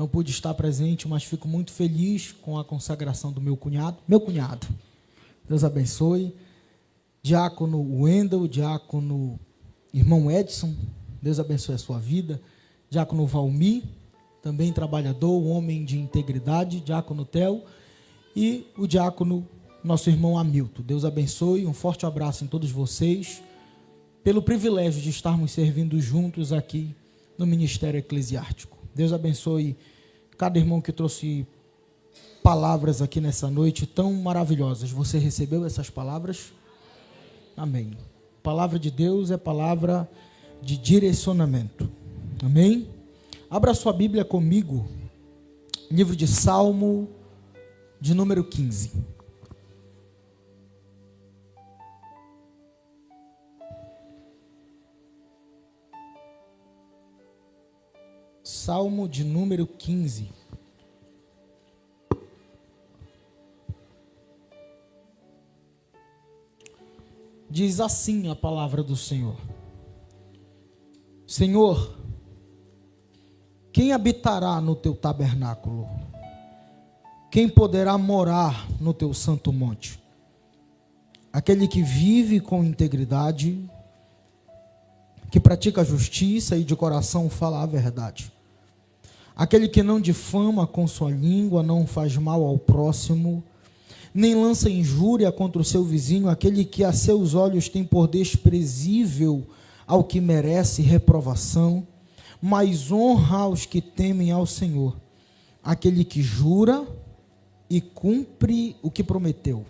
Não pude estar presente, mas fico muito feliz com a consagração do meu cunhado. Meu cunhado, Deus abençoe. Diácono Wendel, diácono irmão Edson, Deus abençoe a sua vida. Diácono Valmir, também trabalhador, homem de integridade. Diácono Theo e o diácono, nosso irmão Hamilton. Deus abençoe, um forte abraço em todos vocês, pelo privilégio de estarmos servindo juntos aqui no Ministério Eclesiástico. Deus abençoe cada irmão que trouxe palavras aqui nessa noite tão maravilhosas. Você recebeu essas palavras? Amém. Palavra de Deus é palavra de direcionamento. Amém? Abra sua Bíblia comigo, livro de Salmo, de número 15. Salmo de número 15. Diz assim a palavra do Senhor: Senhor, quem habitará no teu tabernáculo? Quem poderá morar no teu santo monte? Aquele que vive com integridade, que pratica a justiça e de coração fala a verdade. Aquele que não difama com sua língua, não faz mal ao próximo, nem lança injúria contra o seu vizinho, aquele que a seus olhos tem por desprezível ao que merece reprovação, mas honra os que temem ao Senhor, aquele que jura e cumpre o que prometeu,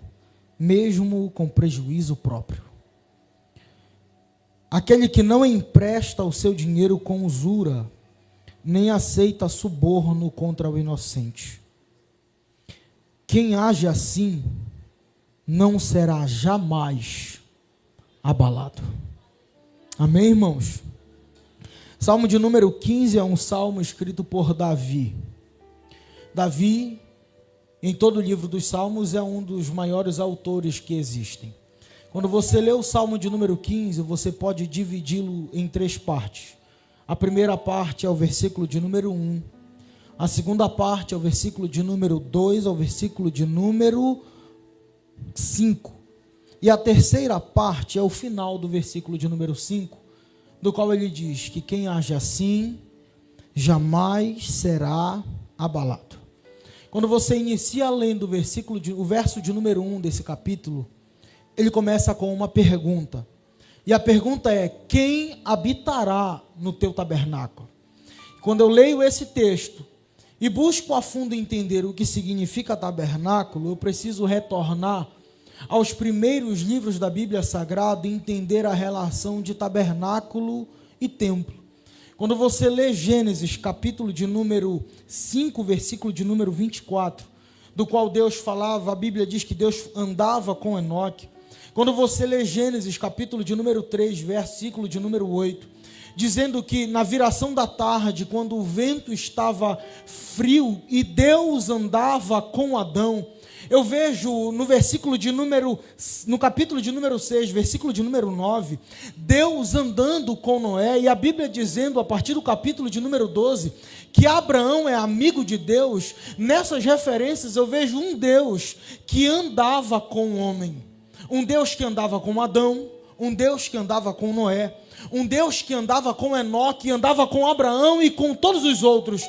mesmo com prejuízo próprio. Aquele que não empresta o seu dinheiro com usura, nem aceita suborno contra o inocente. Quem age assim não será jamais abalado. Amém, irmãos? Salmo de número 15 é um salmo escrito por Davi. Davi, em todo o livro dos Salmos, é um dos maiores autores que existem. Quando você lê o Salmo de número 15, você pode dividi-lo em 3 partes. A primeira parte é o versículo de número 1. A segunda parte é o versículo de número 2 ao versículo de número 5. E a terceira parte é o final do versículo de número 5, do qual ele diz que quem age assim jamais será abalado. Quando você inicia lendo o verso de número 1 desse capítulo, ele começa com uma pergunta. E a pergunta é: quem habitará no teu tabernáculo? Quando eu leio esse texto e busco a fundo entender o que significa tabernáculo, eu preciso retornar aos primeiros livros da Bíblia Sagrada e entender a relação de tabernáculo e templo. Quando você lê Gênesis, capítulo de número 5, versículo de número 24, do qual Deus falava, a Bíblia diz que Deus andava com Enoque. Quando você lê Gênesis, capítulo de número 3, versículo de número 8, dizendo que na viração da tarde, quando o vento estava frio e Deus andava com Adão, eu vejo no capítulo de número 6, versículo de número 9, Deus andando com Noé, e a Bíblia dizendo, a partir do capítulo de número 12, que Abraão é amigo de Deus. Nessas referências eu vejo um Deus que andava com o homem, um Deus que andava com Adão, um Deus que andava com Noé, um Deus que andava com Enoque, andava com Abraão e com todos os outros.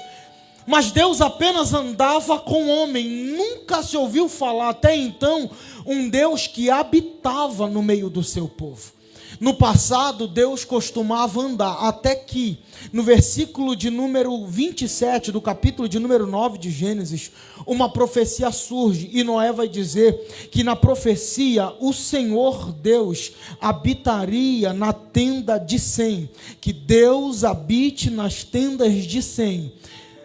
Mas Deus apenas andava com o homem. Nunca se ouviu falar até então um Deus que habitava no meio do seu povo. No passado, Deus costumava andar, até que, no versículo de número 27, do capítulo de número 9 de Gênesis, uma profecia surge, e Noé vai dizer que na profecia, o Senhor Deus habitaria na tenda de Sem, que Deus habite nas tendas de Sem.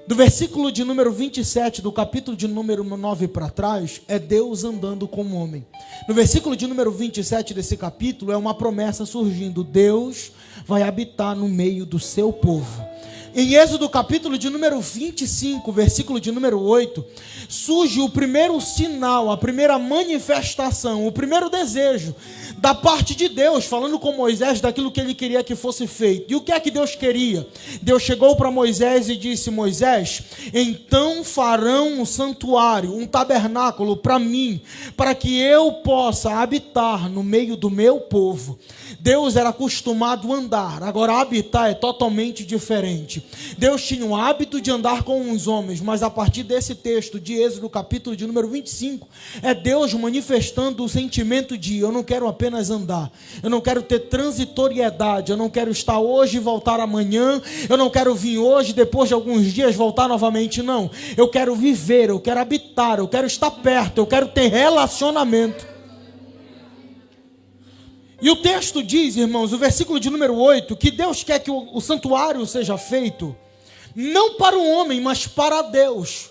Do versículo de número 27, do capítulo de número 9 para trás, é Deus andando com o homem. No versículo de número 27 desse capítulo, é uma promessa surgindo: Deus vai habitar no meio do seu povo. Em Êxodo capítulo de número 25, versículo de número 8, surge o primeiro sinal, a primeira manifestação, o primeiro desejo da parte de Deus, falando com Moisés daquilo que ele queria que fosse feito. E o que é que Deus queria? Deus chegou para Moisés e disse: Moisés, então farão um santuário, um tabernáculo para mim, para que eu possa habitar no meio do meu povo. Deus era acostumado a andar, agora habitar é totalmente diferente. Deus tinha o hábito de andar com os homens, mas a partir desse texto de Êxodo, capítulo de número 25, é Deus manifestando o sentimento de: eu não quero apenas andar, eu não quero ter transitoriedade, eu não quero estar hoje e voltar amanhã, eu não quero vir hoje, depois de alguns dias voltar novamente, não. Eu quero viver, eu quero habitar, eu quero estar perto, eu quero ter relacionamento. E o texto diz, irmãos, o versículo de número 8, que Deus quer que o santuário seja feito, não para o homem, mas para Deus.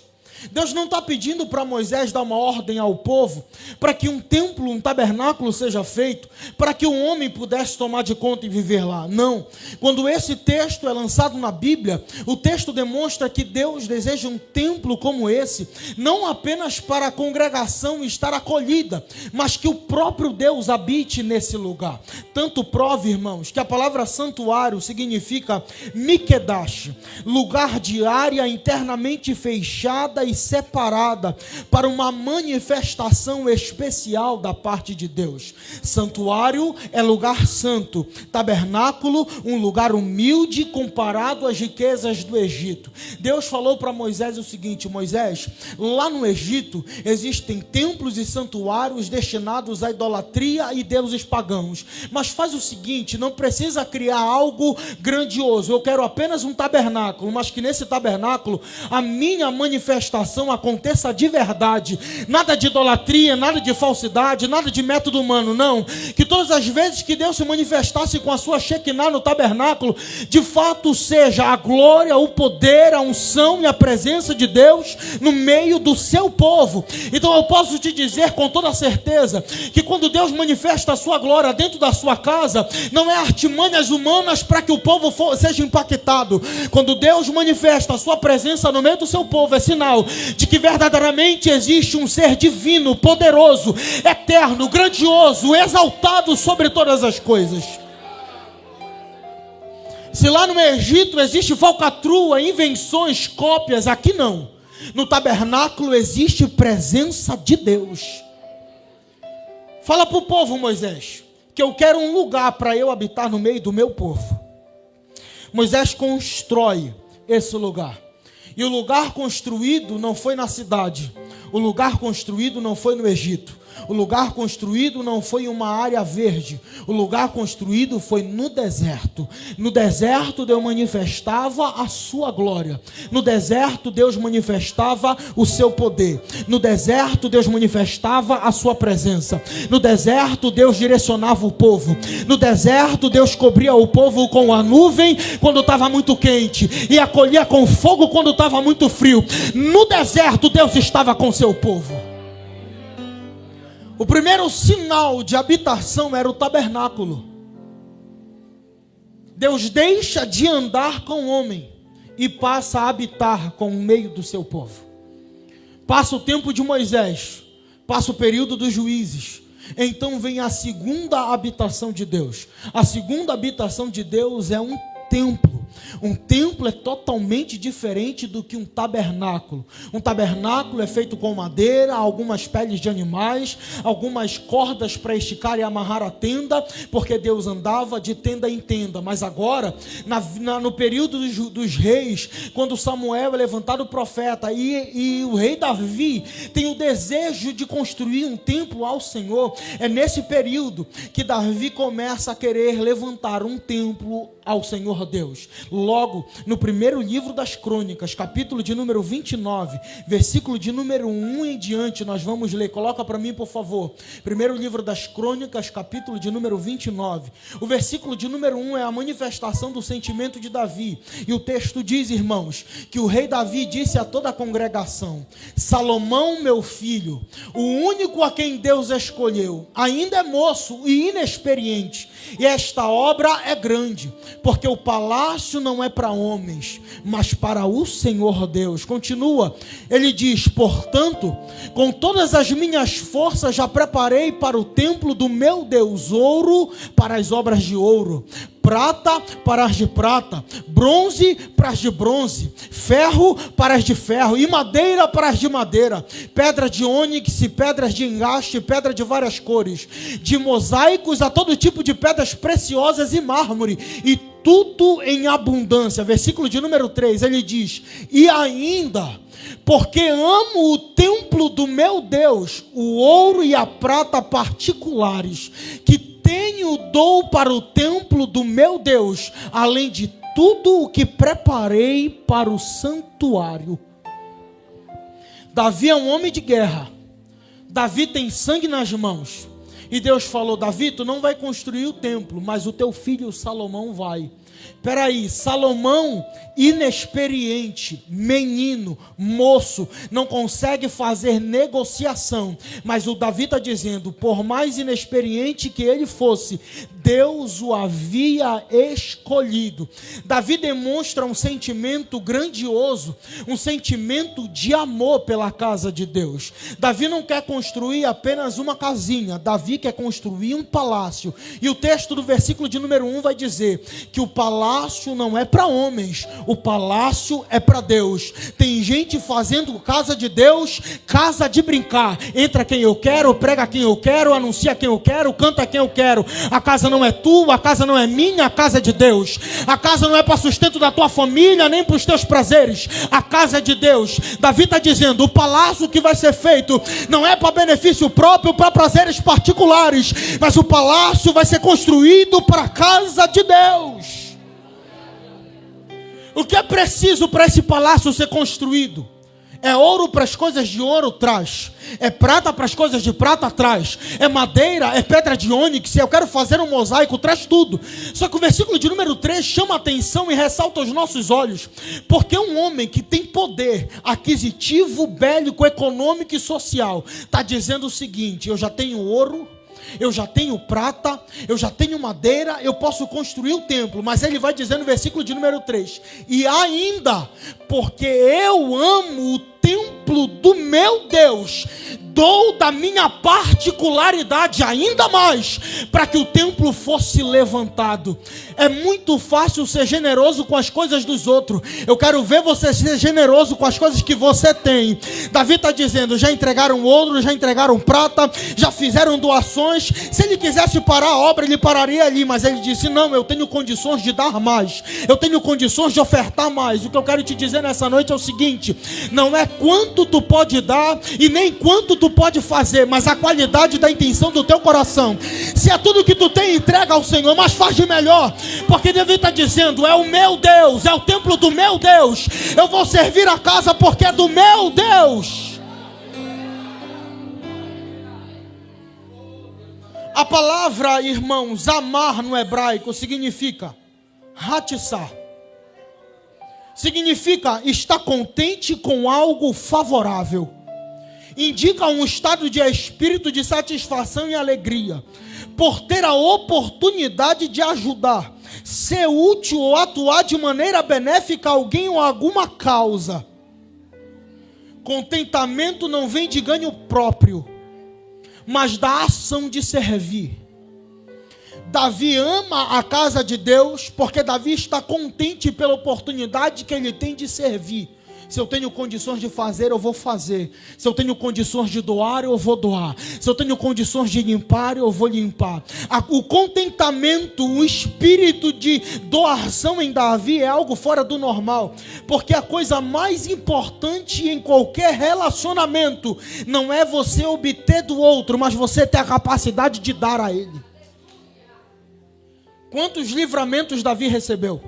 Deus não está pedindo para Moisés dar uma ordem ao povo, para que um templo, um tabernáculo seja feito, para que um homem pudesse tomar de conta e viver lá. Não. Quando esse texto é lançado na Bíblia, o texto demonstra que Deus deseja um templo como esse, não apenas para a congregação estar acolhida, mas que o próprio Deus habite nesse lugar. Tanto prove, irmãos, que a palavra santuário significa Mikedash, lugar de área internamente fechada e separada para uma manifestação especial da parte de Deus. Santuário é lugar santo, tabernáculo, um lugar humilde comparado às riquezas do Egito. Deus falou para Moisés o seguinte: Moisés, lá no Egito existem templos e santuários destinados à idolatria e deuses pagãos, mas faz o seguinte, não precisa criar algo grandioso, eu quero apenas um tabernáculo, mas que nesse tabernáculo a minha manifestação aconteça de verdade, nada de idolatria, nada de falsidade, nada de método humano, não. Que todas as vezes que Deus se manifestasse com a sua Shekinah no tabernáculo, de fato seja a glória, o poder, a unção e a presença de Deus no meio do seu povo. Então eu posso te dizer com toda certeza que quando Deus manifesta a sua glória dentro da sua casa, não é artimanhas humanas para que o povo seja impactado. Quando Deus manifesta a sua presença no meio do seu povo, é sinal de que verdadeiramente existe um ser divino, poderoso, eterno, grandioso, exaltado sobre todas as coisas. Se lá no Egito existe falcatrua, invenções, cópias, aqui não. No tabernáculo existe presença de Deus. Fala para o povo, Moisés, que eu quero um lugar para eu habitar no meio do meu povo. Moisés constrói esse lugar. E o lugar construído não foi na cidade. O lugar construído não foi no Egito. O lugar construído não foi em uma área verde. O lugar construído foi no deserto. No deserto Deus manifestava a sua glória. No deserto Deus manifestava o seu poder. No deserto Deus manifestava a sua presença. No deserto Deus direcionava o povo. No deserto Deus cobria o povo com a nuvem quando estava muito quente e acolhia com fogo quando estava muito frio. No deserto Deus estava com seu povo. O primeiro sinal de habitação era o tabernáculo. Deus deixa de andar com o homem e passa a habitar com o meio do seu povo. Passa o tempo de Moisés, passa o período dos juízes. Então vem a segunda habitação de Deus. A segunda habitação de Deus é um templo. Um templo é totalmente diferente do que um tabernáculo. Um tabernáculo é feito com madeira, algumas peles de animais, algumas cordas para esticar e amarrar a tenda, porque Deus andava de tenda em tenda. Mas agora, no período dos reis, quando Samuel é levantado profeta e o rei Davi tem o desejo de construir um templo ao Senhor, é nesse período que Davi começa a querer levantar um templo ao Senhor Deus. Logo, no primeiro livro das Crônicas, capítulo de número 29, versículo de número 1 em diante, nós vamos ler. Coloca para mim, por favor. Primeiro livro das Crônicas, capítulo de número 29. O versículo de número 1 é a manifestação do sentimento de Davi. E o texto diz, irmãos, que o rei Davi disse a toda a congregação: Salomão, meu filho, o único a quem Deus escolheu, ainda é moço e inexperiente, e esta obra é grande, porque o palácio palácio não é para homens, mas para o Senhor Deus. Continua, ele diz: portanto, com todas as minhas forças já preparei para o templo do meu Deus ouro para as obras de ouro, prata para as de prata, bronze para as de bronze, ferro para as de ferro e madeira para as de madeira, pedra de ônix, pedras de engaste, pedra de várias cores, de mosaicos a todo tipo de pedras preciosas e mármore, e tudo em abundância. Versículo de número 3, ele diz: e ainda, porque amo o templo do meu Deus, o ouro e a prata particulares, que tenho, dou para o templo do meu Deus, além de tudo o que preparei para o santuário. Davi é um homem de guerra. Davi tem sangue nas mãos. E Deus falou: Davi, tu não vai construir o templo, mas o teu filho Salomão vai. Peraí, Salomão, inexperiente, menino, moço, não consegue fazer negociação, mas o Davi está dizendo: por mais inexperiente que ele fosse, Deus o havia escolhido. Davi demonstra um sentimento grandioso, um sentimento de amor pela casa de Deus. Davi não quer construir apenas uma casinha, Davi quer construir um palácio. E o texto do versículo de número 1 vai dizer que o palácio não é para homens, o palácio é para Deus. Tem gente fazendo casa de Deus, casa de brincar. Entra quem eu quero, prega quem eu quero, anuncia quem eu quero, canta quem eu quero. A casa não é tua, a casa não é minha, a casa é de Deus. A casa não é para sustento da tua família, nem para os teus prazeres. A casa é de Deus. Davi está dizendo: o palácio que vai ser feito não é para benefício próprio, para prazeres particulares, mas o palácio vai ser construído para a casa de Deus. O que é preciso para esse palácio ser construído? É ouro para as coisas de ouro, traz. É prata para as coisas de prata, traz. É madeira, é pedra de ônix. Eu quero fazer um mosaico, traz tudo. Só que o versículo de número 3 chama a atenção e ressalta aos nossos olhos. Porque um homem que tem poder aquisitivo, bélico, econômico e social está dizendo o seguinte: eu já tenho ouro, eu já tenho prata, eu já tenho madeira, eu posso construir o templo. Mas ele vai dizer no versículo de número 3: e ainda, porque eu amo o templo do meu Deus, dou da minha particularidade ainda mais, para que o templo fosse levantado. É muito fácil ser generoso com as coisas dos outros. Eu quero ver você ser generoso com as coisas que você tem. Davi está dizendo: já entregaram ouro, já entregaram prata, já fizeram doações. Se ele quisesse parar a obra, ele pararia ali. Mas ele disse: não, eu tenho condições de dar mais, eu tenho condições de ofertar mais. O que eu quero te dizer nessa noite é o seguinte: não é quanto tu pode dar e nem quanto tu pode fazer, mas a qualidade da intenção do teu coração. Se é tudo que tu tem, entrega ao Senhor, mas faz de melhor. Porque Davi está dizendo: é o meu Deus, é o templo do meu Deus, eu vou servir a casa porque é do meu Deus. A palavra, irmãos, amar no hebraico significa ratissar. Significa estar contente com algo favorável. Indica um estado de espírito de satisfação e alegria, por ter a oportunidade de ajudar, ser útil ou atuar de maneira benéfica a alguém ou a alguma causa. Contentamento não vem de ganho próprio, mas da ação de servir. Davi ama a casa de Deus porque Davi está contente pela oportunidade que ele tem de servir. Se eu tenho condições de fazer, eu vou fazer. Se eu tenho condições de doar, eu vou doar. Se eu tenho condições de limpar, eu vou limpar. O contentamento, o espírito de doação em Davi é algo fora do normal. Porque a coisa mais importante em qualquer relacionamento não é você obter do outro, mas você ter a capacidade de dar a ele. Quantos livramentos Davi recebeu?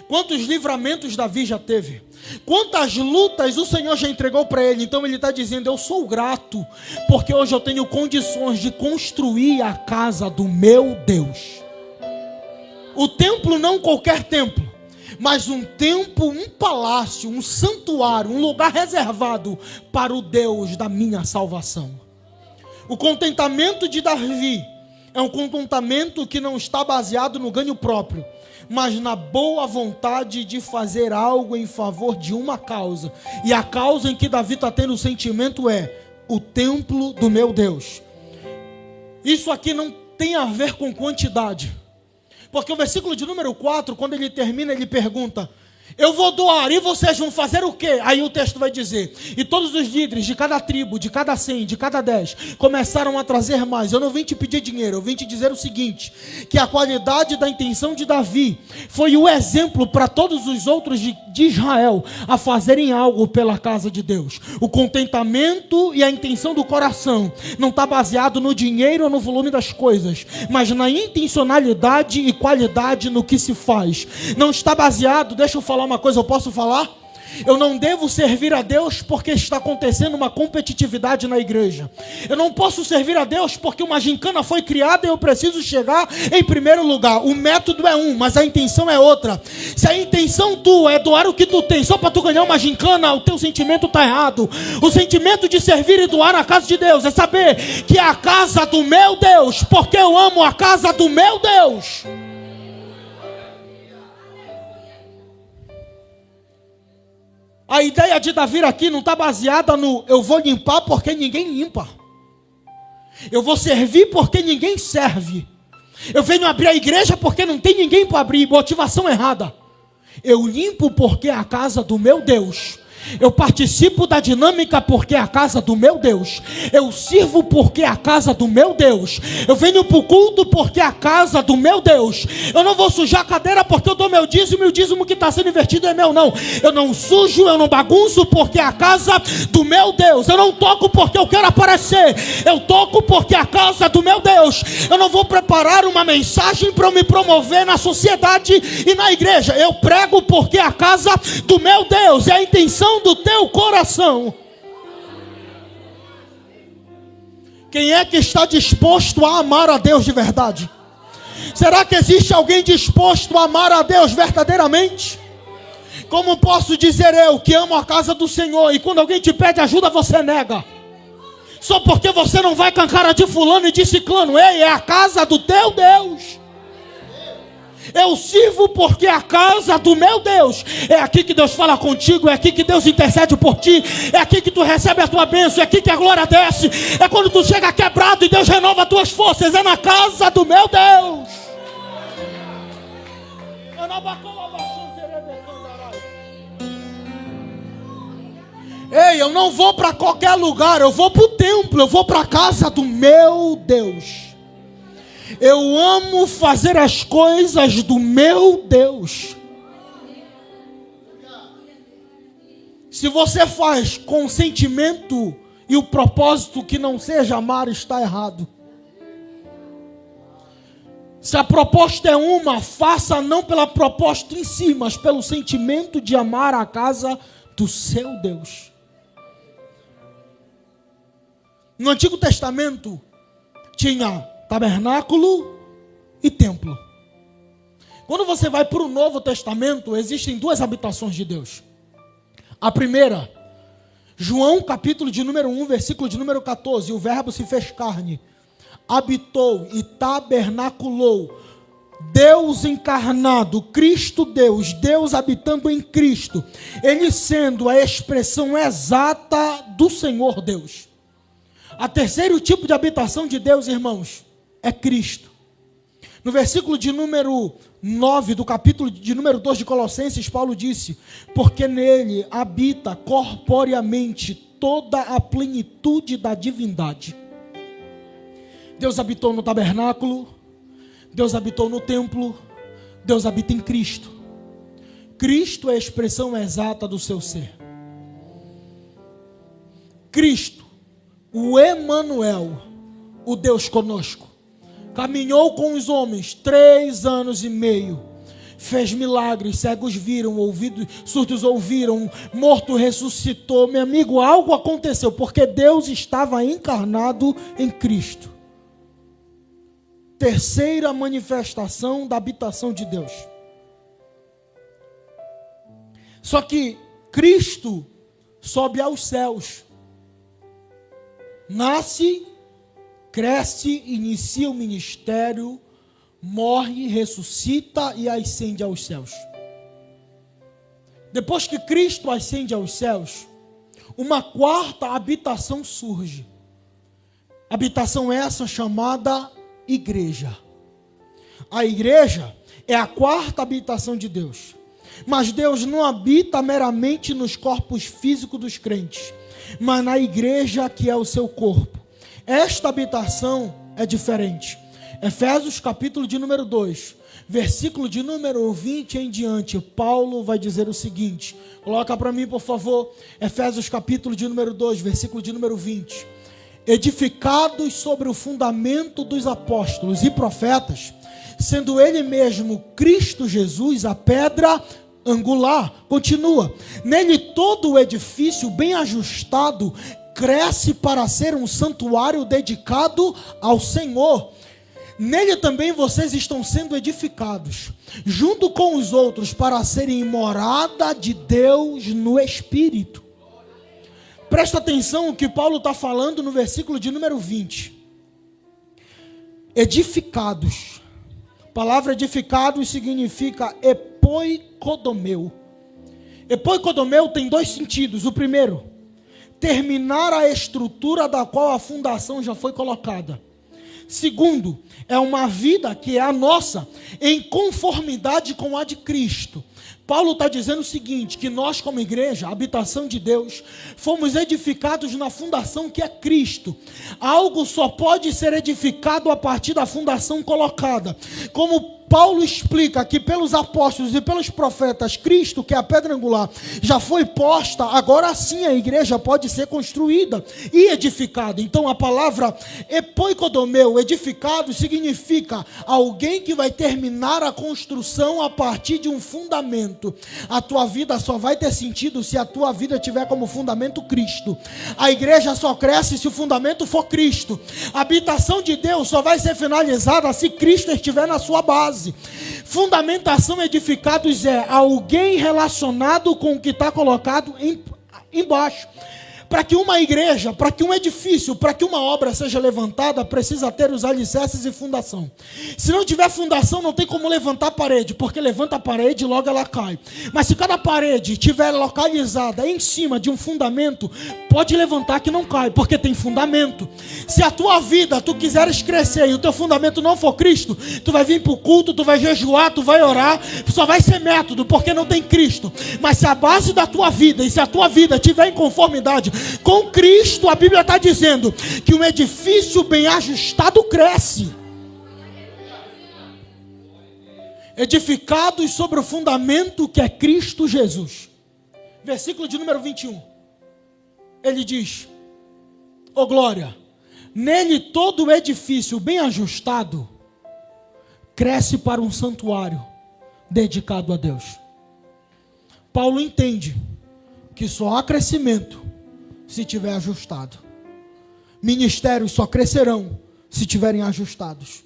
Quantos livramentos Davi já teve? Quantas lutas o Senhor já entregou para ele? Então ele está dizendo: eu sou grato, porque hoje eu tenho condições de construir a casa do meu Deus. O templo não qualquer templo, mas um templo, um palácio, um santuário, um lugar reservado para o Deus da minha salvação. O contentamento de Davi é um contentamento que não está baseado no ganho próprio, mas na boa vontade de fazer algo em favor de uma causa. E a causa em que Davi está tendo o sentimento é o templo do meu Deus. Isso aqui não tem a ver com quantidade, porque o versículo de número 4, quando ele termina, ele pergunta: eu vou doar, e vocês vão fazer o quê? Aí o texto vai dizer: e todos os líderes de cada tribo, de cada 100, de cada 10, começaram a trazer mais. Eu não vim te pedir dinheiro, eu vim te dizer o seguinte: que a qualidade da intenção de Davi foi o exemplo para todos os outros de Israel a fazerem algo pela casa de Deus. O contentamento e a intenção do coração não está baseado no dinheiro ou no volume das coisas, mas na intencionalidade e qualidade no que se faz. Não está baseado, deixa eu falar uma coisa, eu posso falar? Eu não devo servir a Deus porque está acontecendo uma competitividade na igreja. Eu não posso servir a Deus porque uma gincana foi criada e eu preciso chegar em primeiro lugar. O método é um, mas a intenção é outra. Se a intenção tua é doar o que tu tem só para tu ganhar uma gincana, o teu sentimento está errado. O sentimento de servir e doar na casa de Deus é saber que é a casa do meu Deus, porque eu amo a casa do meu Deus. A ideia de Davi aqui não está baseada no eu vou limpar porque ninguém limpa. Eu vou servir porque ninguém serve. Eu venho abrir a igreja porque não tem ninguém para abrir. Motivação errada. Eu limpo porque é a casa do meu Deus. Eu participo da dinâmica porque é a casa do meu Deus. Eu sirvo porque é a casa do meu Deus. Eu venho para o culto porque é a casa do meu Deus. Eu não vou sujar a cadeira porque eu dou meu dízimo e o dízimo que está sendo invertido é meu, não. Eu não sujo, eu não bagunço porque é a casa do meu Deus. Eu não toco porque eu quero aparecer. Eu toco porque é a casa do meu Deus. Eu não vou preparar uma mensagem para eu me promover na sociedade e na igreja. Eu prego porque é a casa do meu Deus. É a intenção do teu coração. Quem é que está disposto a amar a Deus de verdade? Será que existe alguém disposto a amar a Deus verdadeiramente? Como posso dizer eu que amo a casa do Senhor e quando alguém te pede ajuda você nega? Só porque você não vai com a cara de fulano e de ciclano. Ei, é a casa do teu Deus. Eu sirvo porque é a casa do meu Deus. É aqui que Deus fala contigo. É aqui que Deus intercede por ti. É aqui que tu recebe a tua bênção. É aqui que a glória desce. É quando tu chega quebrado e Deus renova as tuas forças. É na casa do meu Deus. Ei, eu não vou para qualquer lugar. Eu vou para o templo. Eu vou para a casa do meu Deus. Eu amo fazer as coisas do meu Deus. Se você faz com o sentimento e o propósito que não seja amar, está errado. Se a proposta é uma, faça não pela proposta em si, mas pelo sentimento de amar a casa do seu Deus. No Antigo Testamento tinha tabernáculo e templo. Quando você vai para o Novo Testamento, existem duas habitações de Deus. A primeira, João capítulo de número 1, versículo de número 14, o verbo se fez carne, habitou e tabernaculou, Deus encarnado, Cristo Deus, Deus habitando em Cristo, Ele sendo a expressão exata do Senhor Deus. A terceiro tipo de habitação de Deus, irmãos, é Cristo. No versículo de número 9 do capítulo de número 2 de Colossenses, Paulo disse: porque nele habita corporeamente toda a plenitude da divindade. Deus habitou no tabernáculo, Deus habitou no templo, Deus habita em Cristo. Cristo é a expressão exata do seu ser. Cristo, o Emanuel, o Deus conosco, caminhou com os homens 3 anos e meio, fez milagres, cegos viram, surdos ouviram, morto ressuscitou. Meu amigo, algo aconteceu, porque Deus estava encarnado em Cristo. Terceira manifestação da habitação de Deus. Só que Cristo sobe aos céus, nasce, cresce, inicia o ministério, morre, ressuscita e ascende aos céus. Depois que Cristo ascende aos céus, uma quarta habitação surge. Habitação essa chamada igreja. A igreja é a quarta habitação de Deus. Mas Deus não habita meramente nos corpos físicos dos crentes, mas na igreja que é o seu corpo. Esta habitação é diferente. Efésios capítulo de número 2, versículo de número 20 em diante, Paulo vai dizer o seguinte, coloca para mim por favor, Efésios capítulo de número 2, versículo de número 20. Edificados sobre o fundamento dos apóstolos e profetas, sendo ele mesmo Cristo Jesus a pedra angular. Continua, nele todo o edifício bem ajustado cresce para ser um santuário dedicado ao Senhor. Nele também vocês estão sendo edificados, junto com os outros, para serem morada de Deus no Espírito. Presta atenção o que Paulo está falando no versículo de número 20. Edificados. A palavra edificados significa epoikodomeu. Epoikodomeu tem dois sentidos. O primeiro, terminar a estrutura da qual a fundação já foi colocada. Segundo, é uma vida que é a nossa, em conformidade com a de Cristo. Paulo está dizendo o seguinte, que nós como igreja, habitação de Deus, fomos edificados na fundação que é Cristo. Algo só pode ser edificado a partir da fundação colocada. Como Paulo explica que pelos apóstolos e pelos profetas, Cristo, que é a pedra angular, já foi posta, agora sim a igreja pode ser construída e edificada. Então a palavra epoikodomeu, edificado, significa alguém que vai terminar a construção a partir de um fundamento. A tua vida só vai ter sentido se a tua vida tiver como fundamento Cristo. A igreja só cresce se o fundamento for Cristo. A habitação de Deus só vai ser finalizada se Cristo estiver na sua base. Fundamentação edificados é alguém relacionado com o que está colocado embaixo. Para que uma igreja, para que um edifício, para que uma obra seja levantada, precisa ter os alicerces e fundação. Se não tiver fundação, não tem como levantar a parede, porque levanta a parede e logo ela cai. Mas se cada parede estiver localizada em cima de um fundamento, pode levantar que não cai, porque tem fundamento. Se a tua vida, tu quiseres crescer e o teu fundamento não for Cristo, tu vai vir para o culto, tu vai jejuar, tu vai orar, só vai ser método, porque não tem Cristo. Mas se a base da tua vida, e se a tua vida estiver em conformidade com Cristo, a Bíblia está dizendo que um edifício bem ajustado cresce. Edificados sobre o fundamento que é Cristo Jesus. Versículo de número 21. Ele diz, ó glória, nele todo o edifício bem ajustado cresce para um santuário dedicado a Deus. Paulo entende que só há crescimento se tiver ajustado. Ministérios só crescerão se tiverem ajustados.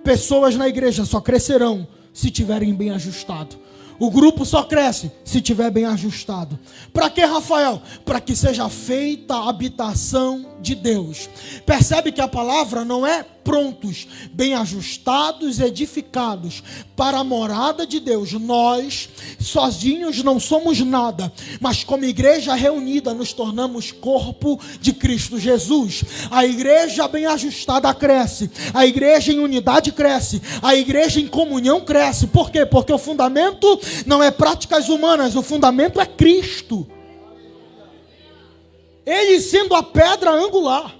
Pessoas na igreja só crescerão se tiverem bem ajustado. O grupo só cresce se tiver bem ajustado. Para que, Rafael? Para que seja feita a habitação de Deus. Percebe que a palavra não é prontos, bem ajustados, edificados para a morada de Deus. Nós, sozinhos, não somos nada, mas como igreja reunida, nos tornamos corpo de Cristo Jesus. A igreja bem ajustada cresce, a igreja em unidade cresce, a igreja em comunhão cresce. Por quê? Porque o fundamento não é práticas humanas, o fundamento é Cristo. Ele sendo a pedra angular.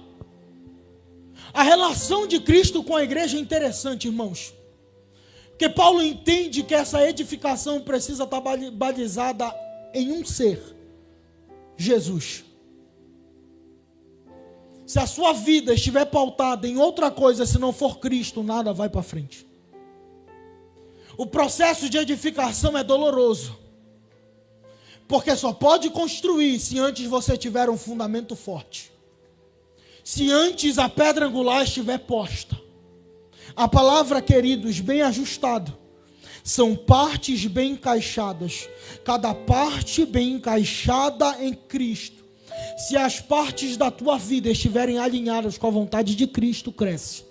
A relação de Cristo com a igreja é interessante, irmãos. Porque Paulo entende que essa edificação precisa estar balizada em um ser, Jesus. Se a sua vida estiver pautada em outra coisa, se não for Cristo, nada vai para frente. O processo de edificação é doloroso. Porque só pode construir se antes você tiver um fundamento forte. Se antes a pedra angular estiver posta. A palavra, queridos, bem ajustado, são partes bem encaixadas. Cada parte bem encaixada em Cristo. Se as partes da tua vida estiverem alinhadas com a vontade de Cristo, cresce.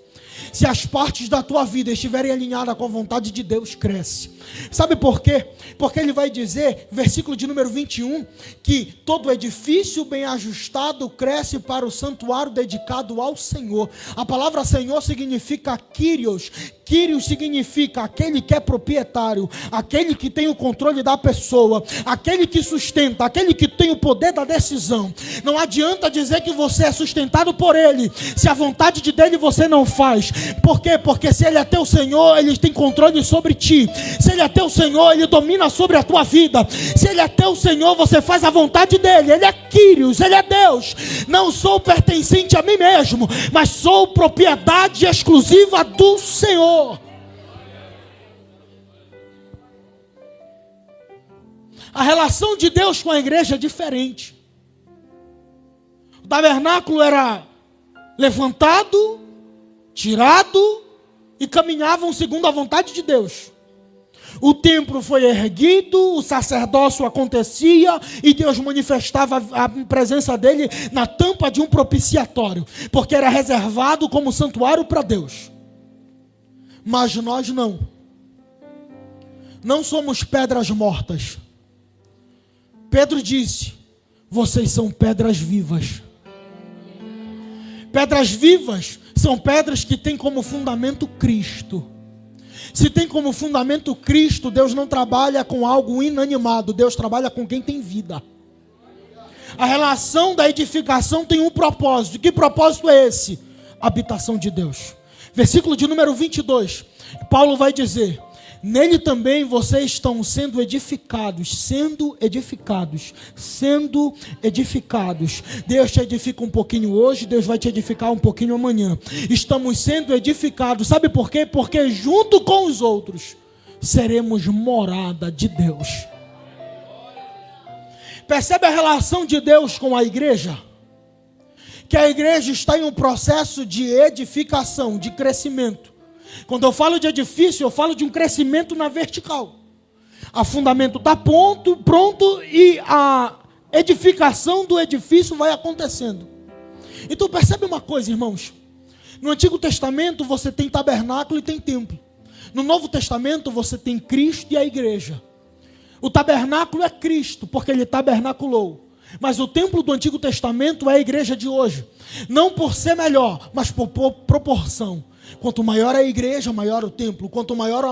Se as partes da tua vida estiverem alinhadas com a vontade de Deus, cresce. Sabe por quê? Porque ele vai dizer, versículo de número 21, que todo edifício bem ajustado cresce para o santuário dedicado ao Senhor. A palavra Senhor significa Kyrios. Kyrios significa aquele que é proprietário, aquele que tem o controle da pessoa, aquele que sustenta, aquele que tem o poder da decisão. Não adianta dizer que você é sustentado por ele, se a vontade dele você não faz. Por quê? Porque se ele é teu Senhor, ele tem controle sobre ti. Se ele é teu Senhor, ele domina sobre a tua vida. Se ele é teu Senhor, você faz a vontade dele. Ele é Kyrios, ele é Deus. Não sou pertencente a mim mesmo, mas sou propriedade exclusiva do Senhor. A relação de Deus com a igreja é diferente. O tabernáculo era levantado, tirado e caminhavam segundo a vontade de Deus. O templo foi erguido, o sacerdócio acontecia e Deus manifestava a presença dele na tampa de um propiciatório, porque era reservado como santuário para Deus. Mas nós não somos pedras mortas. Pedro disse: vocês são pedras vivas. Pedras vivas são pedras que têm como fundamento Cristo. Se tem como fundamento Cristo, Deus não trabalha com algo inanimado, Deus trabalha com quem tem vida. A relação da edificação tem um propósito. Que propósito é esse? Habitação de Deus. Versículo de número 22, Paulo vai dizer: nele também vocês estão sendo edificados. Deus te edifica um pouquinho hoje, Deus vai te edificar um pouquinho amanhã. Estamos sendo edificados. Sabe por quê? Porque junto com os outros seremos morada de Deus. Percebe a relação de Deus com a igreja? Que a igreja está em um processo de edificação, de crescimento. Quando eu falo de edifício, eu falo de um crescimento na vertical. A fundamento está pronto e a edificação do edifício vai acontecendo. Então percebe uma coisa, irmãos. No Antigo Testamento você tem tabernáculo e tem templo. No Novo Testamento você tem Cristo e a igreja. O tabernáculo é Cristo, porque ele tabernaculou. Mas o templo do Antigo Testamento é a igreja de hoje. Não por ser melhor, mas por proporção. Quanto maior a igreja, maior o templo. Quanto maior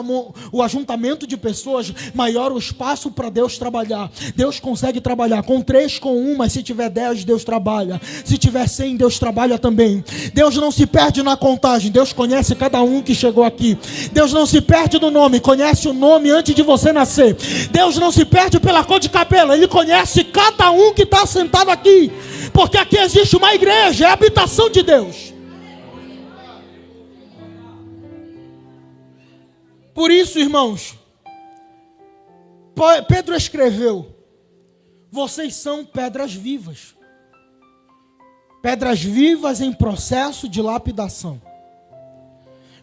o ajuntamento de pessoas, maior o espaço para Deus trabalhar. Deus consegue trabalhar com 3, com 1, mas se tiver 10, Deus trabalha. Se tiver 100, Deus trabalha também. Deus não se perde na contagem. Deus conhece cada um que chegou aqui. Deus não se perde no nome. Conhece o nome antes de você nascer. Deus não se perde pela cor de cabelo. Ele conhece cada um que está sentado aqui. Porque aqui existe uma igreja, é a habitação de Deus. Por isso, irmãos, Pedro escreveu: vocês são pedras vivas. Pedras vivas em processo de lapidação.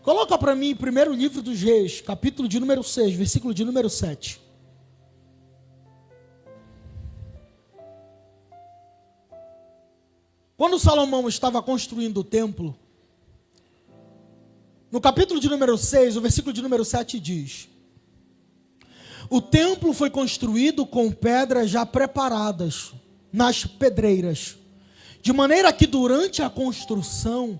Coloca para mim, primeiro livro dos Reis, capítulo de número 6, versículo de número 7. Quando Salomão estava construindo o templo, no capítulo de número 6, o versículo de número 7 diz: o templo foi construído com pedras já preparadas nas pedreiras, de maneira que durante a construção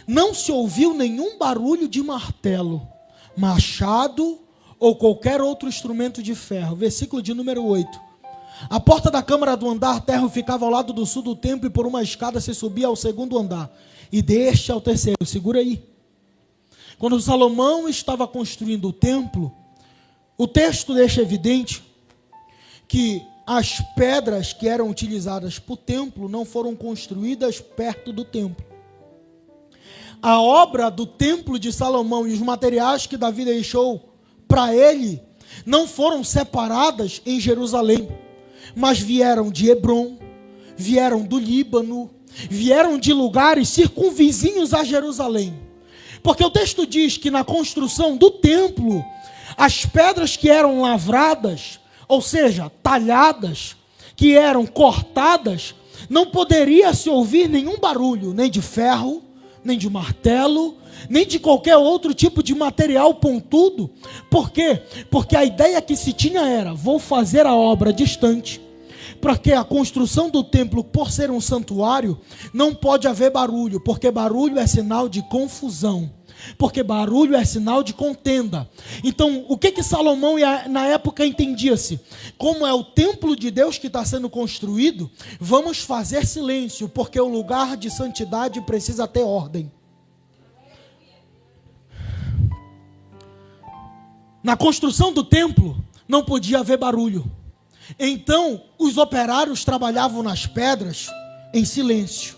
não se ouviu nenhum barulho de martelo, machado ou qualquer outro instrumento de ferro. Versículo de número 8. A porta da câmara do andar terra ficava ao lado do sul do templo, e por uma escada se subia ao segundo andar, e deste ao terceiro. Segura aí. Quando Salomão estava construindo o templo, o texto deixa evidente que as pedras que eram utilizadas para o templo não foram construídas perto do templo. A obra do templo de Salomão e os materiais que Davi deixou para ele não foram separadas em Jerusalém, mas vieram de Hebrom, vieram do Líbano, vieram de lugares circunvizinhos a Jerusalém. Porque o texto diz que na construção do templo, as pedras que eram lavradas, ou seja, talhadas, que eram cortadas, não poderia se ouvir nenhum barulho, nem de ferro, nem de martelo, nem de qualquer outro tipo de material pontudo. Por quê? Porque a ideia que se tinha era: vou fazer a obra distante, para que a construção do templo, por ser um santuário, não pode haver barulho, porque barulho é sinal de confusão, porque barulho é sinal de contenda. Então, o que Salomão na época entendia-se? Como é o templo de Deus que está sendo construído, vamos fazer silêncio, porque o lugar de santidade precisa ter ordem. Na construção do templo, não podia haver barulho. Então, os operários trabalhavam nas pedras em silêncio.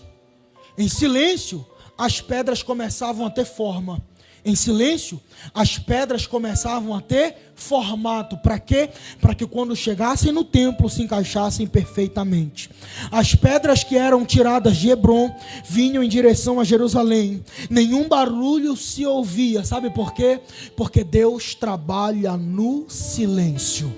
Em silêncio, as pedras começavam a ter forma. Em silêncio, as pedras começavam a ter formato. Para quê? Para que quando chegassem no templo se encaixassem perfeitamente. As pedras que eram tiradas de Hebrom vinham em direção a Jerusalém. Nenhum barulho se ouvia. Sabe por quê? Porque Deus trabalha no silêncio.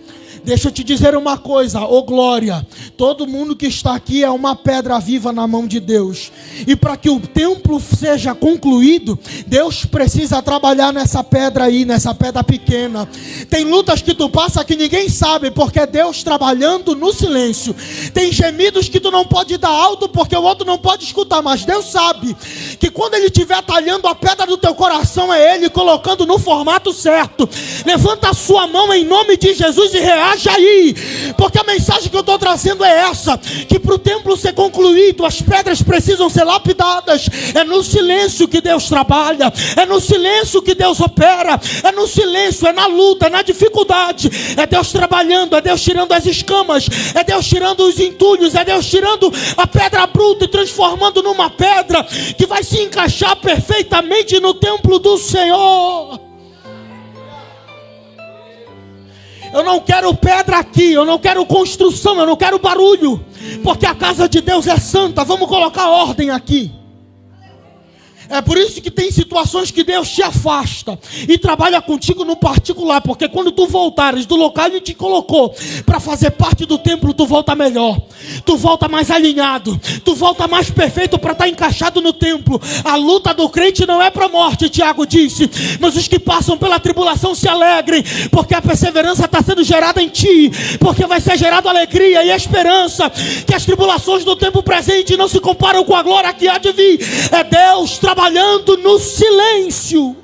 Deixa eu te dizer uma coisa, ô glória, todo mundo que está aqui é uma pedra viva na mão de Deus, e para que o templo seja concluído, Deus precisa trabalhar nessa pedra aí, nessa pedra pequena. Tem lutas que tu passa que ninguém sabe, porque é Deus trabalhando no silêncio. Tem gemidos que tu não pode dar alto, porque o outro não pode escutar, mas Deus sabe que quando Ele estiver talhando a pedra do teu coração, é Ele colocando no formato certo. Levanta a sua mão em nome de Jesus e reage aí, porque a mensagem que eu estou trazendo é essa: que para o templo ser concluído, as pedras precisam ser lapidadas. É no silêncio que Deus trabalha, é no silêncio que Deus opera, é no silêncio, é na luta, é na dificuldade, é Deus trabalhando, é Deus tirando as escamas, é Deus tirando os entulhos, é Deus tirando a pedra bruta e transformando numa pedra que vai se encaixar perfeitamente no templo do Senhor. Eu não quero pedra aqui, eu não quero construção, eu não quero barulho, porque a casa de Deus é santa. Vamos colocar ordem aqui. É por isso que tem situações que Deus te afasta e trabalha contigo no particular, porque quando tu voltares do local Ele te colocou para fazer parte do templo, tu volta melhor, tu volta mais alinhado, tu volta mais perfeito para estar encaixado no templo. A luta do crente não é para a morte, Tiago disse, mas os que passam pela tribulação se alegrem, porque a perseverança está sendo gerada em ti, porque vai ser gerada alegria e esperança, que as tribulações do tempo presente não se comparam com a glória que há de vir. É Deus trabalhando no silêncio.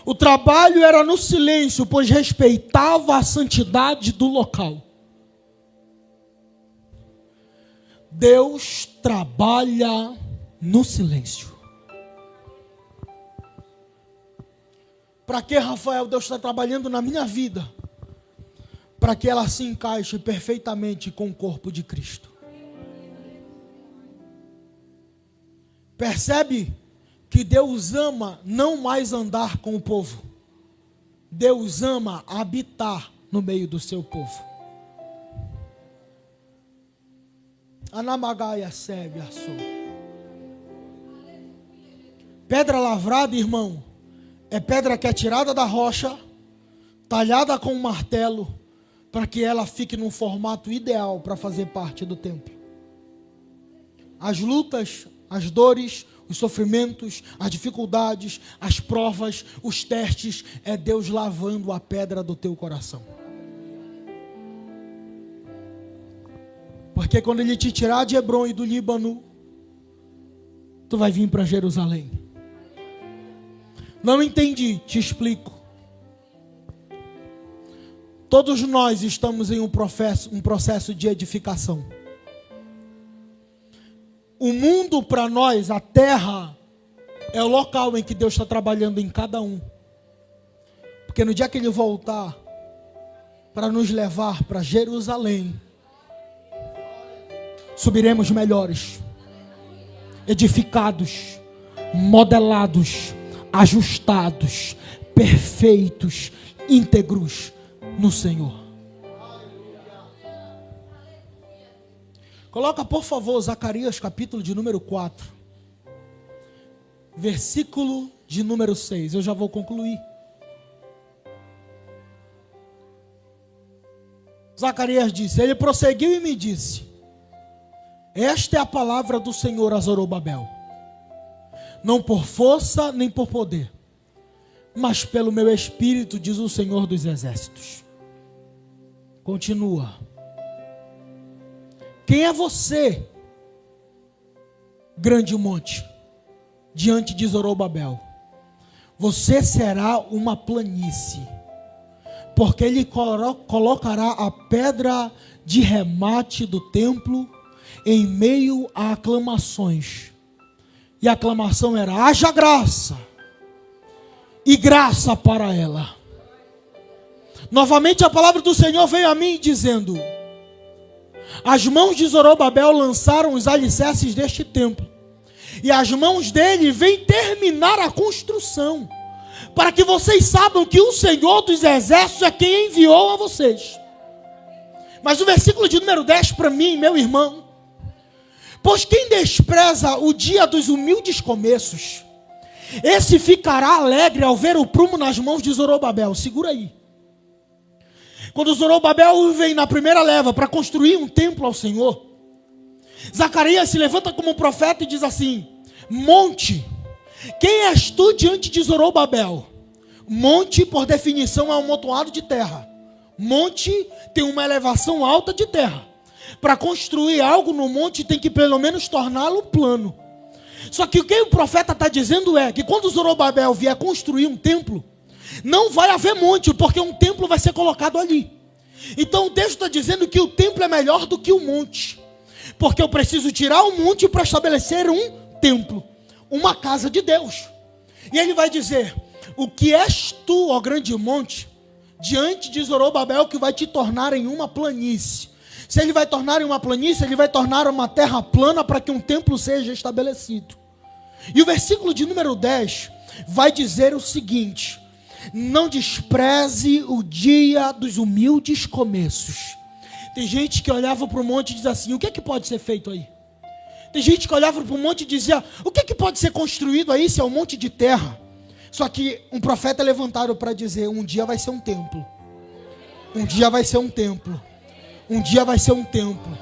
O trabalho era no silêncio, pois respeitava a santidade do local. Deus trabalha no silêncio. Para que, Rafael, Deus está trabalhando na minha vida? Para que ela se encaixe perfeitamente com o corpo de Cristo. Percebe que Deus ama não mais andar com o povo. Deus ama habitar no meio do seu povo. Anamagaia sebe a sua. Pedra lavrada, irmão, é pedra que é tirada da rocha, talhada com um martelo, para que ela fique num formato ideal para fazer parte do templo. As lutas, as dores, os sofrimentos, as dificuldades, as provas, os testes, é Deus lavando a pedra do teu coração. Porque quando Ele te tirar de Hebrom e do Líbano, tu vai vir para Jerusalém. Não entendi, te explico. Todos nós estamos em um processo de edificação. O mundo para nós, a terra, é o local em que Deus está trabalhando em cada um. Porque no dia que Ele voltar para nos levar para Jerusalém, subiremos melhores, edificados, modelados, ajustados, perfeitos, íntegros no Senhor. Coloca, por favor, Zacarias capítulo de número 4, versículo de número 6. Eu já vou concluir. Zacarias disse, ele prosseguiu e me disse, esta é a palavra do Senhor a Zorobabel, não por força nem por poder, mas pelo meu espírito, diz o Senhor dos exércitos. Continua. Quem é você, grande monte, diante de Zorobabel? Você será uma planície, porque ele colocará a pedra de remate do templo em meio a aclamações. E a aclamação era, haja graça, e graça para ela. Novamente a palavra do Senhor veio a mim dizendo, as mãos de Zorobabel lançaram os alicerces deste templo, e as mãos dele vêm terminar a construção, para que vocês saibam que o Senhor dos exércitos é quem enviou a vocês. Mas o versículo de número 10 para mim, meu irmão, pois quem despreza o dia dos humildes começos, esse ficará alegre ao ver o prumo nas mãos de Zorobabel. Segura aí. Quando Zorobabel vem na primeira leva para construir um templo ao Senhor, Zacarias se levanta como profeta e diz assim, monte, quem és tu diante de Zorobabel? Monte, por definição, é um amontoado de terra. Monte tem uma elevação alta de terra. Para construir algo no monte tem que pelo menos torná-lo plano. Só que o que o profeta está dizendo é que quando Zorobabel vier construir um templo, não vai haver monte, porque um templo vai ser colocado ali. Então o texto está dizendo que o templo é melhor do que o monte, porque eu preciso tirar o monte para estabelecer um templo, uma casa de Deus. E ele vai dizer, o que és tu, ó grande monte, diante de Zorobabel, que vai te tornar em uma planície. Se ele vai tornar em uma planície, ele vai tornar uma terra plana para que um templo seja estabelecido. E o versículo de número 10 vai dizer o seguinte, não despreze o dia dos humildes começos. Tem gente que olhava para o monte e dizia assim, o que é que pode ser feito aí? Tem gente que olhava para o monte e dizia, o que é que pode ser construído aí se é um monte de terra? Só que um profeta é levantado para dizer, um dia vai ser um templo. Um dia vai ser um templo. Um dia vai ser um templo.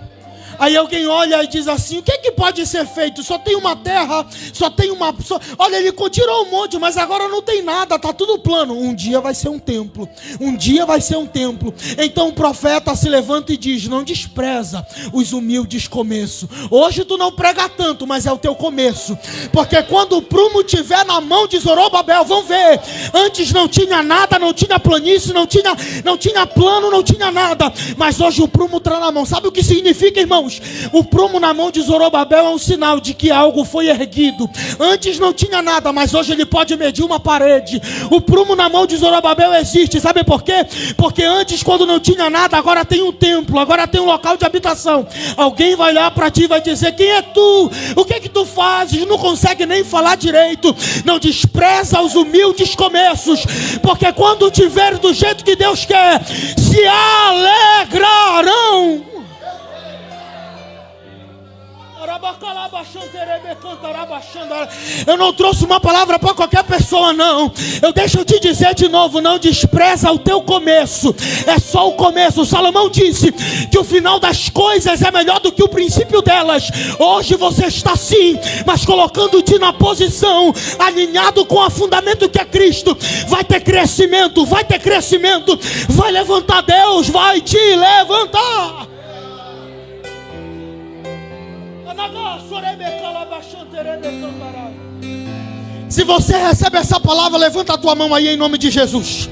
Aí alguém olha e diz assim, o que é que pode ser feito? Só tem uma terra, só tem uma... Olha, ele tirou um monte, mas agora não tem nada, está tudo plano. Um dia vai ser um templo. Um dia vai ser um templo. Então o profeta se levanta e diz, não despreza os humildes começos. Hoje tu não prega tanto, mas é o teu começo. Porque quando o prumo estiver na mão de Zorobabel, vão ver. Antes não tinha nada, não tinha planície, não tinha plano, não tinha nada. Mas hoje o prumo está na mão. Sabe o que significa, irmãos? O prumo na mão de Zorobabel é um sinal de que algo foi erguido. Antes não tinha nada, mas hoje ele pode medir uma parede. O prumo na mão de Zorobabel existe, sabe por quê? Porque antes, quando não tinha nada, agora tem um templo, agora tem um local de habitação. Alguém vai olhar para ti e vai dizer, quem é tu? O que é que tu fazes? Não consegue nem falar direito. Não despreza os humildes começos, porque quando te ver do jeito que Deus quer, se alegrarão. Eu não trouxe uma palavra para qualquer pessoa, não. Deixa eu te dizer de novo, não despreza o teu começo. É só o começo. Salomão disse que o final das coisas é melhor do que o princípio delas. Hoje você está sim, mas colocando-te na posição, alinhado com o fundamento que é Cristo. Vai ter crescimento, vai ter crescimento. Vai levantar, Deus vai te levantar. Se você recebe essa palavra, levanta a tua mão aí em nome de Jesus.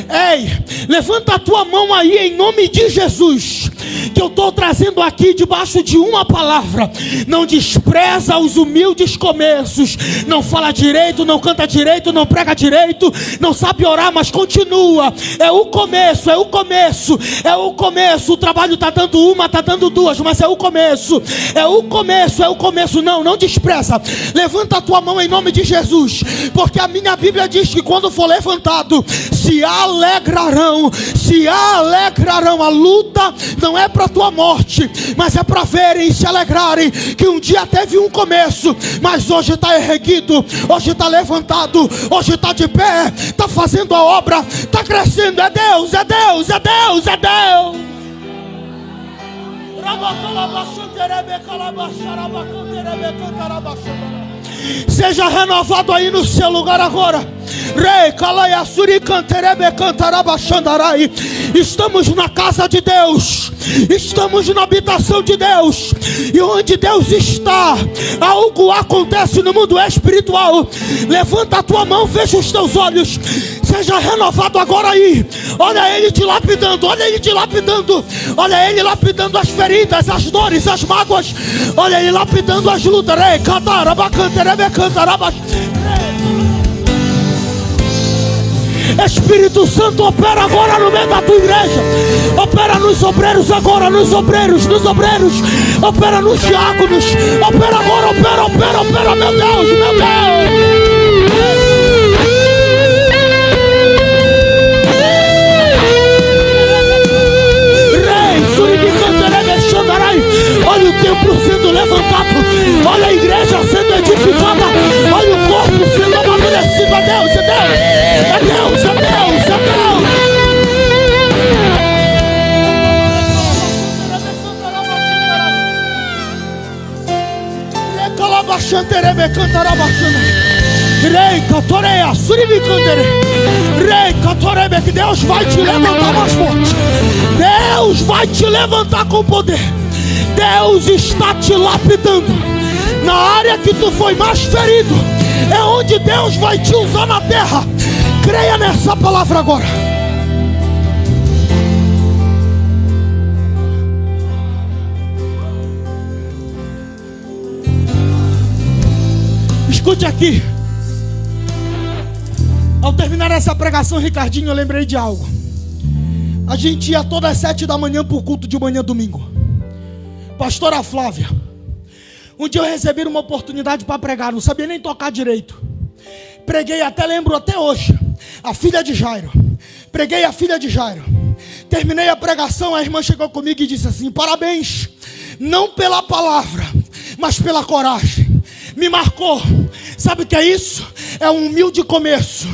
Ei, levanta a tua mão aí em nome de Jesus, que eu estou trazendo aqui debaixo de uma palavra. Não despreza os humildes começos. Não fala direito, não canta direito, não prega direito, não sabe orar, mas continua. É o começo, é o começo, é o começo. O trabalho está dando uma, está dando duas, mas é o começo, é o começo, é o começo. Não despreza. Levanta a tua mão em nome de Jesus, porque a minha Bíblia diz que quando for levantado, se alegrarão, se alegrarão. A luta não é para a tua morte, mas é para verem e se alegrarem que um dia teve um começo, mas hoje está erguido, hoje está levantado, hoje está de pé, está fazendo a obra, está crescendo. É Deus, é Deus, é Deus, é Deus. Seja renovado aí no seu lugar agora. Rei Kalaiasuri Canterebe Cantarabachandarai. Estamos na casa de Deus. Estamos na habitação de Deus. E onde Deus está, algo acontece no mundo espiritual. Levanta a tua mão, fecha os teus olhos. Seja renovado agora aí. Olha Ele te lapidando. Olha Ele te lapidando. Olha Ele lapidando as feridas, as dores, as mágoas. Olha Ele lapidando as lutas. Rei Catarabacanterebe Cantarabach. Espírito Santo, opera agora no meio da tua igreja. Opera nos obreiros agora, nos obreiros. Opera nos diáconos. Opera agora, opera, meu Deus, meu Deus. Olha o templo sendo levantado. Olha a igreja sendo edificada. Olha o corpo sendo amadurecido. É Deus, é Deus. É Deus, é Deus, é Deus. Que Deus vai te levantar mais forte. Deus vai te levantar com poder. Deus está te lapidando. Na área que tu foi mais ferido, é onde Deus vai te usar na terra. Creia nessa palavra agora. Escute aqui. Ao terminar essa pregação, Ricardinho, eu lembrei de algo. A gente ia todas as 7 da manhã para o culto de manhã domingo. Pastora Flávia, um dia eu recebi uma oportunidade para pregar, não sabia nem tocar direito. Preguei lembro até hoje, a filha de Jairo. Preguei a filha de Jairo. Terminei a pregação, a irmã chegou comigo e disse assim: parabéns, não pela palavra, mas pela coragem. Me marcou. Sabe o que é isso? É um humilde começo.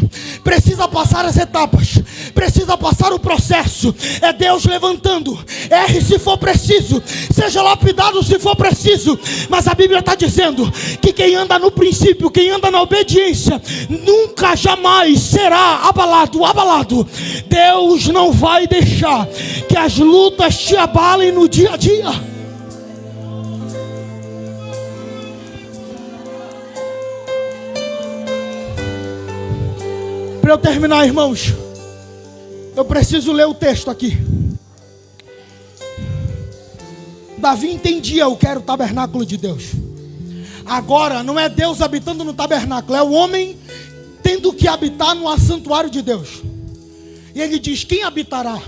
Precisa passar as etapas. Precisa passar o processo. É Deus levantando. Erre se for preciso. Seja lapidado se for preciso. Mas a Bíblia está dizendo que quem anda no princípio, quem anda na obediência, nunca jamais será abalado. Deus não vai deixar que as lutas te abalem no dia a dia. Para eu terminar, irmãos, eu preciso ler o texto aqui. Davi entendia o que era o tabernáculo de Deus. Agora não é Deus habitando no tabernáculo, é o homem tendo que habitar no santuário de Deus. E ele diz: quem habitará?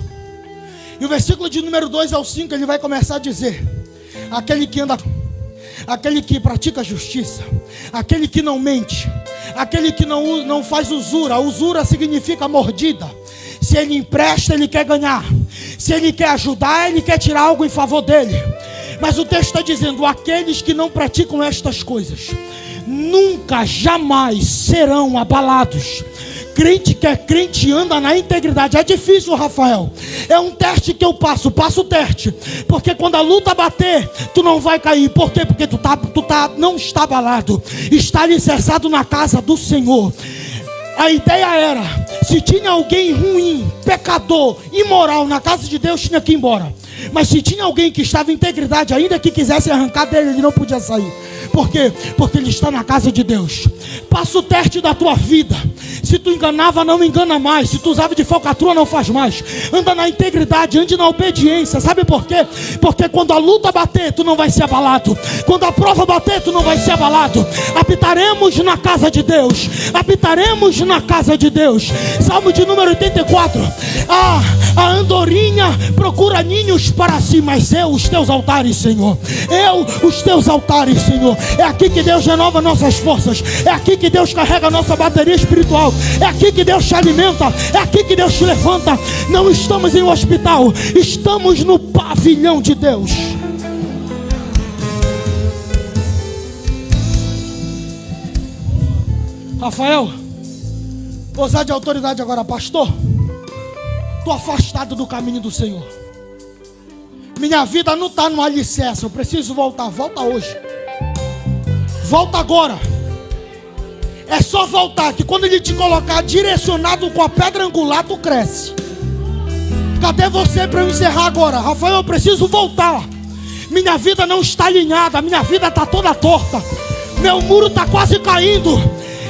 E o versículo de número 2 ao 5 ele vai começar a dizer: aquele que anda, aquele que pratica justiça, aquele que não mente, aquele que não faz usura. Usura significa mordida. Se ele empresta, ele quer ganhar. Se ele quer ajudar, ele quer tirar algo em favor dele. Mas o texto está dizendo: aqueles que não praticam estas coisas nunca, jamais serão abalados. Crente que é crente anda na integridade. É difícil, Rafael. É um teste que eu passo o teste. Porque quando a luta bater, tu não vai cair. Por quê? Porque tu não está abalado. Está alicerçado na casa do Senhor. A ideia era: se tinha alguém ruim, pecador, imoral na casa de Deus, tinha que ir embora. Mas se tinha alguém que estava em integridade, ainda que quisesse arrancar dele, ele não podia sair. Por quê? Porque ele está na casa de Deus. Passa o teste da tua vida. Se tu enganava, não engana mais. Se tu usava de falcatrua, não faz mais. Anda na integridade, ande na obediência. Sabe por quê? Porque quando a luta bater, tu não vai ser abalado. Quando a prova bater, tu não vai ser abalado. Habitaremos na casa de Deus. Habitaremos na casa de Deus. Salmo de número 84. A andorinha procura ninhos para si, mas eu, os teus altares, Senhor. Eu, os teus altares, Senhor. É aqui que Deus renova nossas forças. É aqui que Deus carrega a nossa bateria espiritual. É aqui que Deus te alimenta. É aqui que Deus te levanta. Não estamos em um hospital. Estamos no pavilhão de Deus. Rafael, vou usar de autoridade agora, pastor. Estou afastado do caminho do Senhor. Minha vida não está no alicerce, eu preciso voltar. Volta hoje. Volta agora. É só voltar, que quando Ele te colocar direcionado com a pedra angular, tu cresce. Cadê você para eu encerrar agora? Rafael, eu preciso voltar. Minha vida não está alinhada, minha vida está toda torta. Meu muro está quase caindo.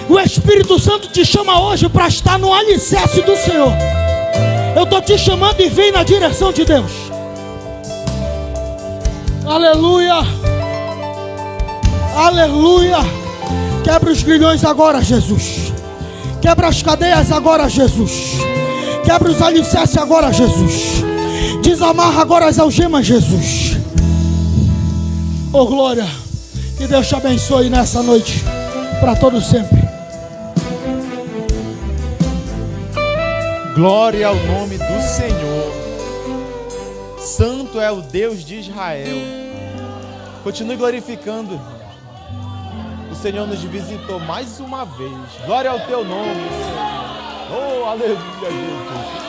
O Espírito Santo te chama hoje para estar no alicerce do Senhor. Eu estou te chamando e vem na direção de Deus. Aleluia. Aleluia. Quebra os grilhões agora, Jesus. Quebra as cadeias agora, Jesus. Quebra os alicerces agora, Jesus. Desamarra agora as algemas, Jesus. Oh, glória. Que Deus te abençoe nessa noite, para todo sempre. Glória ao nome do Senhor. Santo é o Deus de Israel. Continue glorificando. O Senhor nos visitou mais uma vez. Glória ao teu nome, Senhor. Oh, aleluia, Jesus.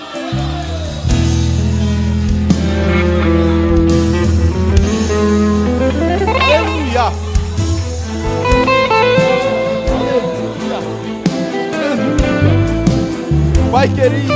Aleluia. Aleluia. Pai querido,